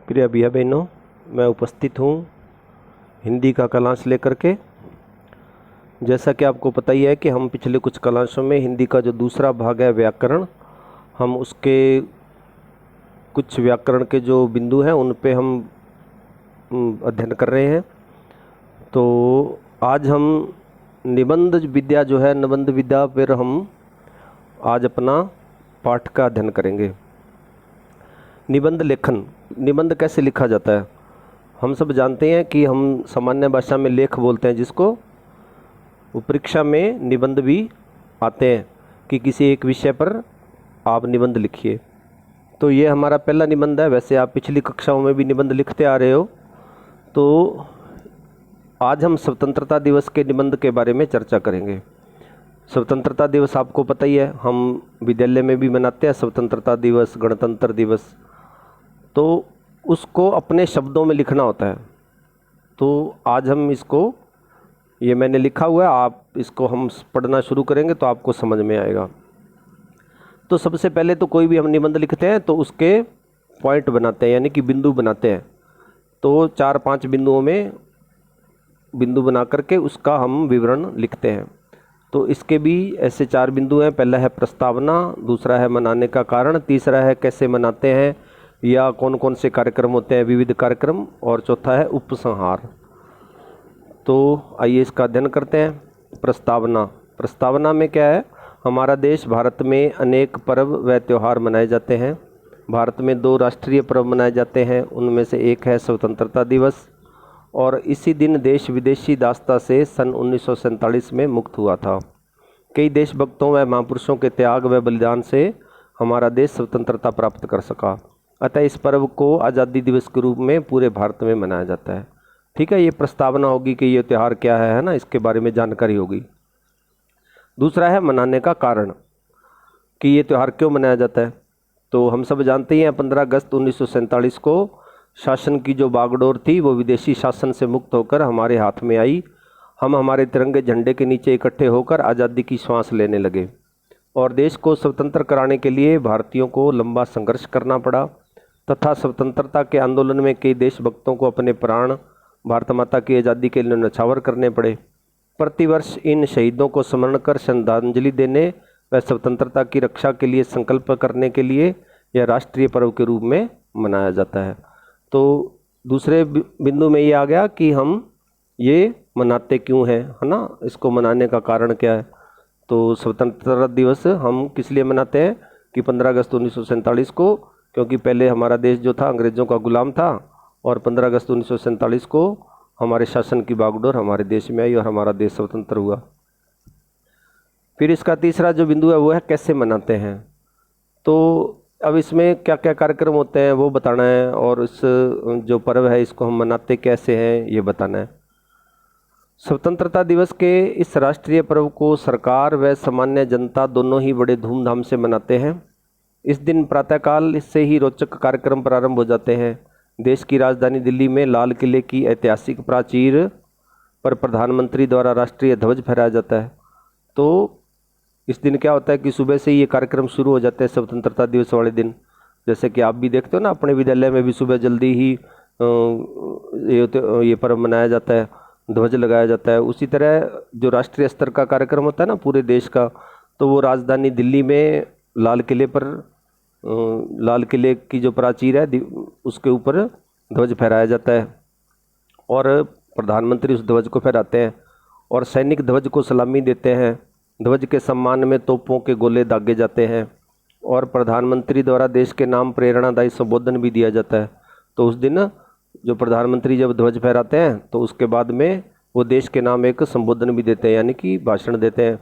प्रिय भैया बहनों, मैं उपस्थित हूँ हिंदी का कलांश लेकर के। जैसा कि आपको पता ही है कि हम पिछले कुछ कलांशों में हिंदी का जो दूसरा भाग है व्याकरण, हम उसके कुछ व्याकरण के जो बिंदु हैं उन पे हम अध्ययन कर रहे हैं। तो आज हम निबंध विद्या जो है, निबंध विद्या पर हम आज अपना पाठ का अध्ययन करेंगे। निबंध लेखन, निबंध कैसे लिखा जाता है। हम सब जानते हैं कि हम सामान्य भाषा में लेख बोलते हैं जिसको, वो परीक्षा में निबंध भी आते हैं कि किसी एक विषय पर आप निबंध लिखिए। तो ये हमारा पहला निबंध है। वैसे आप पिछली कक्षाओं में भी निबंध लिखते आ रहे हो। तो आज हम स्वतंत्रता दिवस के निबंध के बारे में चर्चा करेंगे। स्वतंत्रता दिवस आपको पता ही है, हम विद्यालय में भी मनाते हैं स्वतंत्रता दिवस, गणतंत्र दिवस। तो उसको अपने शब्दों में लिखना होता है। तो आज हम इसको, ये मैंने लिखा हुआ है, आप इसको हम पढ़ना शुरू करेंगे तो आपको समझ में आएगा। तो सबसे पहले तो कोई भी हम निबंध लिखते हैं तो उसके पॉइंट बनाते हैं, यानी कि बिंदु बनाते हैं। तो 4-5 बिंदुओं में बिंदु बना करके उसका हम विवरण लिखते हैं। तो इसके भी ऐसे 4 बिंदु हैं। पहला है प्रस्तावना, दूसरा है मनाने का कारण, तीसरा है कैसे मनाते हैं या कौन कौन से कार्यक्रम होते हैं, विविध कार्यक्रम, और चौथा है उपसंहार। तो आइए इसका अध्ययन करते हैं। प्रस्तावना, प्रस्तावना में क्या है, हमारा देश भारत में अनेक पर्व व त्यौहार मनाए जाते हैं। भारत में 2 राष्ट्रीय पर्व मनाए जाते हैं, उनमें से एक है स्वतंत्रता दिवस, और इसी दिन देश विदेशी दासता से सन 1947 में मुक्त हुआ था। कई देशभक्तों व महापुरुषों के त्याग व बलिदान से हमारा देश स्वतंत्रता प्राप्त कर सका। अतः इस पर्व को आज़ादी दिवस के रूप में पूरे भारत में मनाया जाता है। ठीक है, ये प्रस्तावना होगी कि ये त्यौहार क्या है ना, इसके बारे में जानकारी होगी। दूसरा है मनाने का कारण, कि ये त्यौहार क्यों मनाया जाता है। तो हम सब जानते ही हैं 15 अगस्त 1947 को शासन की जो बागडोर थी वो विदेशी शासन से मुक्त होकर हमारे हाथ में आई। हम हमारे तिरंगे झंडे के नीचे इकट्ठे होकर आज़ादी की श्वास लेने लगे और देश को स्वतंत्र कराने के लिए भारतीयों को लंबा संघर्ष करना पड़ा तथा स्वतंत्रता के आंदोलन में कई देशभक्तों को अपने प्राण भारत माता की आज़ादी के लिए न्यौछावर करने पड़े। प्रतिवर्ष इन शहीदों को स्मरण कर श्रद्धांजलि देने व स्वतंत्रता की रक्षा के लिए संकल्प करने के लिए यह राष्ट्रीय पर्व के रूप में मनाया जाता है। तो दूसरे बिंदु में ये आ गया कि हम ये मनाते क्यों हैं, है ना, इसको मनाने का कारण क्या है। तो स्वतंत्रता दिवस हम किस लिए मनाते हैं कि 15 अगस्त 1947 को, क्योंकि पहले हमारा देश जो था अंग्रेज़ों का गुलाम था और 15 अगस्त 1947 को हमारे शासन की बागडोर हमारे देश में आई और हमारा देश स्वतंत्र हुआ। फिर इसका तीसरा जो बिंदु है वो है कैसे मनाते हैं। तो अब इसमें क्या क्या कार्यक्रम होते हैं वो बताना है, और इस जो पर्व है इसको हम मनाते कैसे हैं ये बताना है। स्वतंत्रता दिवस के इस राष्ट्रीय पर्व को सरकार व सामान्य जनता दोनों ही बड़े धूमधाम से मनाते हैं। इस दिन प्रातःकाल से ही रोचक कार्यक्रम प्रारंभ हो जाते हैं। देश की राजधानी दिल्ली में लाल किले की ऐतिहासिक प्राचीर पर प्रधानमंत्री द्वारा राष्ट्रीय ध्वज फहराया जाता है। तो इस दिन क्या होता है कि सुबह से ही ये कार्यक्रम शुरू हो जाते हैं स्वतंत्रता दिवस वाले दिन। जैसे कि आप भी देखते हो ना, अपने विद्यालय में भी सुबह जल्दी ही ये पर्व मनाया जाता है, ध्वज लगाया जाता है। उसी तरह जो राष्ट्रीय स्तर का कार्यक्रम होता है ना पूरे देश का, तो वो राजधानी दिल्ली में लाल किले पर, लाल किले की जो प्राचीर है उसके ऊपर ध्वज फहराया जाता है और प्रधानमंत्री उस ध्वज को फहराते हैं और सैनिक ध्वज को सलामी देते हैं। ध्वज के सम्मान में तोपों के गोले दागे जाते हैं और प्रधानमंत्री द्वारा देश के नाम प्रेरणादायी संबोधन भी दिया जाता है। तो उस दिन जो प्रधानमंत्री जब ध्वज फहराते हैं तो उसके बाद में वो देश के नाम एक संबोधन भी देते हैं, यानी कि भाषण देते हैं।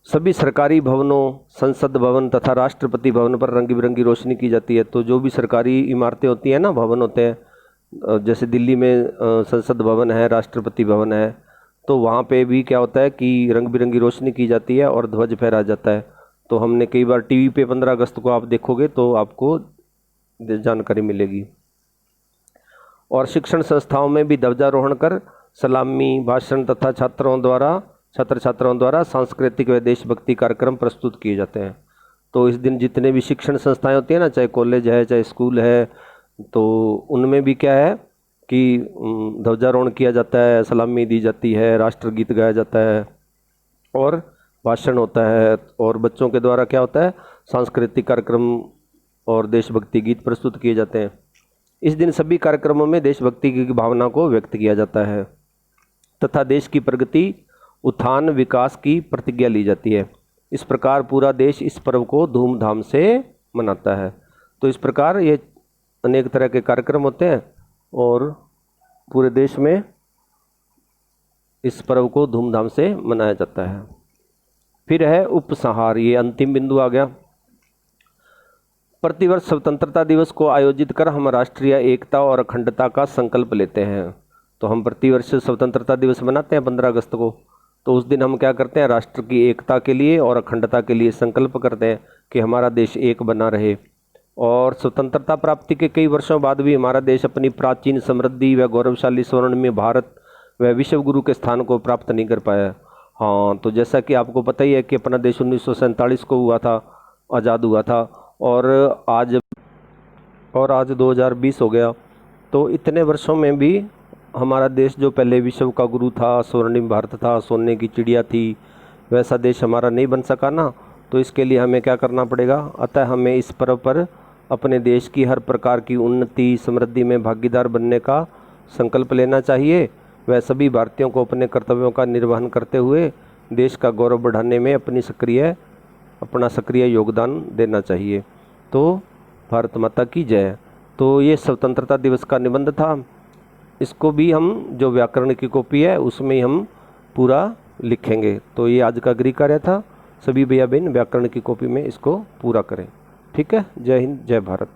सभी सरकारी भवनों, संसद भवन तथा राष्ट्रपति भवन पर रंग बिरंगी रोशनी की जाती है। तो जो भी सरकारी इमारतें होती हैं ना, भवन होते हैं, जैसे दिल्ली में संसद भवन है, राष्ट्रपति भवन है, तो वहाँ पे भी क्या होता है कि रंग बिरंगी रोशनी की जाती है और ध्वज फहराया जाता है। तो हमने कई बार टीवी पे 15 अगस्त को आप देखोगे तो आपको जानकारी मिलेगी। और शिक्षण संस्थाओं में भी ध्वजारोहण कर सलामी, भाषण तथा छात्र छात्राओं द्वारा सांस्कृतिक व देशभक्ति कार्यक्रम प्रस्तुत किए जाते हैं। तो इस दिन जितने भी शिक्षण संस्थाएं होती हैं ना, चाहे कॉलेज है, चाहे स्कूल है, तो उनमें भी क्या है कि ध्वजारोहण किया जाता है, सलामी दी जाती है, राष्ट्रगीत गाया जाता है और भाषण होता है, और बच्चों के द्वारा क्या होता है, सांस्कृतिक कार्यक्रम और देशभक्ति गीत प्रस्तुत किए जाते हैं। इस दिन सभी कार्यक्रमों में देशभक्ति की भावना को व्यक्त किया जाता है तथा देश की प्रगति, उत्थान, विकास की प्रतिज्ञा ली जाती है। इस प्रकार पूरा देश इस पर्व को धूमधाम से मनाता है। तो इस प्रकार ये अनेक तरह के कार्यक्रम होते हैं और पूरे देश में इस पर्व को धूमधाम से मनाया जाता है। फिर है उपसंहार, ये अंतिम बिंदु आ गया। प्रतिवर्ष स्वतंत्रता दिवस को आयोजित कर हम राष्ट्रीय एकता और अखंडता का संकल्प लेते हैं। तो हम प्रतिवर्ष स्वतंत्रता दिवस मनाते हैं 15 अगस्त को। तो उस दिन हम क्या करते हैं, राष्ट्र की एकता के लिए और अखंडता के लिए संकल्प करते हैं कि हमारा देश एक बना रहे। और स्वतंत्रता प्राप्ति के कई वर्षों बाद भी हमारा देश अपनी प्राचीन समृद्धि व गौरवशाली स्वर्णिम भारत व विश्व गुरु के स्थान को प्राप्त नहीं कर पाया। हाँ, तो जैसा कि आपको पता ही है कि अपना देश 1947 को हुआ था, आज़ाद हुआ था, और आज 2020 हो गया। तो इतने वर्षों में भी हमारा देश जो पहले विश्व का गुरु था, स्वर्णिम भारत था, सोने की चिड़िया थी, वैसा देश हमारा नहीं बन सका ना। तो इसके लिए हमें क्या करना पड़ेगा, अतः हमें इस पर्व पर अपने देश की हर प्रकार की उन्नति समृद्धि में भागीदार बनने का संकल्प लेना चाहिए। वह सभी भारतीयों को अपने कर्तव्यों का निर्वहन करते हुए देश का गौरव बढ़ाने में अपना सक्रिय योगदान देना चाहिए। तो भारत माता की जय। तो ये स्वतंत्रता दिवस का निबंध था। इसको भी हम जो व्याकरण की कॉपी है उसमें ही हम पूरा लिखेंगे। तो ये आज का गृह कार्य था। सभी भैया बहन व्याकरण की कॉपी में इसको पूरा करें। ठीक है। जय हिंद, जय भारत।